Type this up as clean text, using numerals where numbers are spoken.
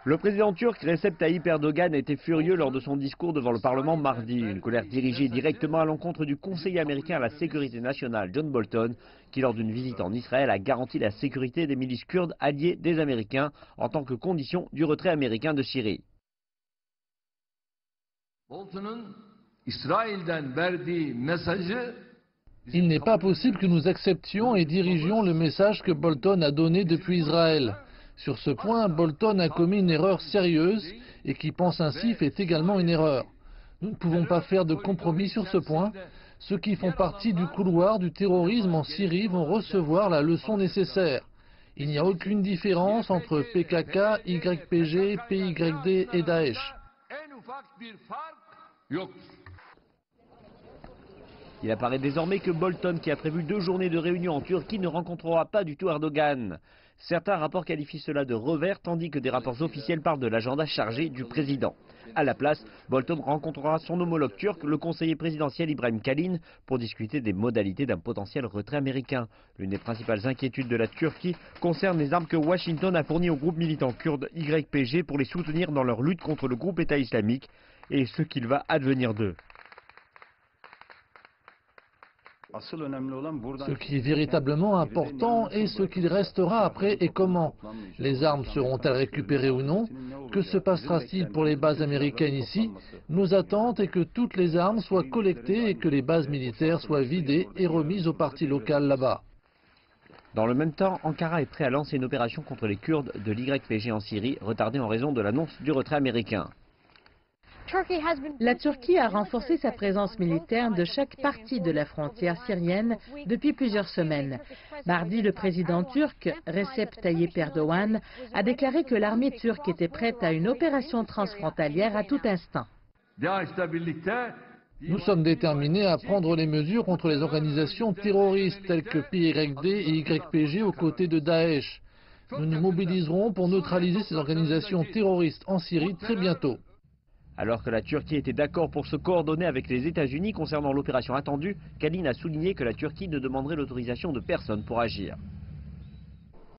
Le président turc Recep Tayyip Erdogan était furieux lors de son discours devant le Parlement mardi. Une colère dirigée directement à l'encontre du conseiller américain à la sécurité nationale John Bolton, qui lors d'une visite en Israël a garanti la sécurité des milices kurdes alliées des Américains en tant que condition du retrait américain de Syrie. Il n'est pas possible que nous acceptions et dirigions le message que Bolton a donné depuis Israël. Sur ce point, Bolton a commis une erreur sérieuse et qui pense ainsi fait également une erreur. Nous ne pouvons pas faire de compromis sur ce point. Ceux qui font partie du couloir du terrorisme en Syrie vont recevoir la leçon nécessaire. Il n'y a aucune différence entre PKK, YPG, PYD et Daesh. Il apparaît désormais que Bolton, qui a prévu 2 journées de réunion en Turquie, ne rencontrera pas du tout Erdogan. Certains rapports qualifient cela de revers, tandis que des rapports officiels parlent de l'agenda chargé du président. À la place, Bolton rencontrera son homologue turc, le conseiller présidentiel Ibrahim Kalin, pour discuter des modalités d'un potentiel retrait américain. L'une des principales inquiétudes de la Turquie concerne les armes que Washington a fournies au groupe militant kurde YPG pour les soutenir dans leur lutte contre le groupe État islamique et ce qu'il va advenir d'eux. Ce qui est véritablement important est ce qu'il restera après et comment. Les armes seront-elles récupérées ou non? Que se passera-t-il pour les bases américaines ici? Nos attentes est que toutes les armes soient collectées et que les bases militaires soient vidées et remises aux parties locales là-bas. Dans le même temps, Ankara est prêt à lancer une opération contre les Kurdes de l'YPG en Syrie, retardée en raison de l'annonce du retrait américain. La Turquie a renforcé sa présence militaire de chaque partie de la frontière syrienne depuis plusieurs semaines. Mardi, le président turc, Recep Tayyip Erdogan, a déclaré que l'armée turque était prête à une opération transfrontalière à tout instant. Nous sommes déterminés à prendre les mesures contre les organisations terroristes telles que PYD et YPG aux côtés de Daesh. Nous nous mobiliserons pour neutraliser ces organisations terroristes en Syrie très bientôt. Alors que la Turquie était d'accord pour se coordonner avec les États-Unis concernant l'opération attendue, Kalin a souligné que la Turquie ne demanderait l'autorisation de personne pour agir.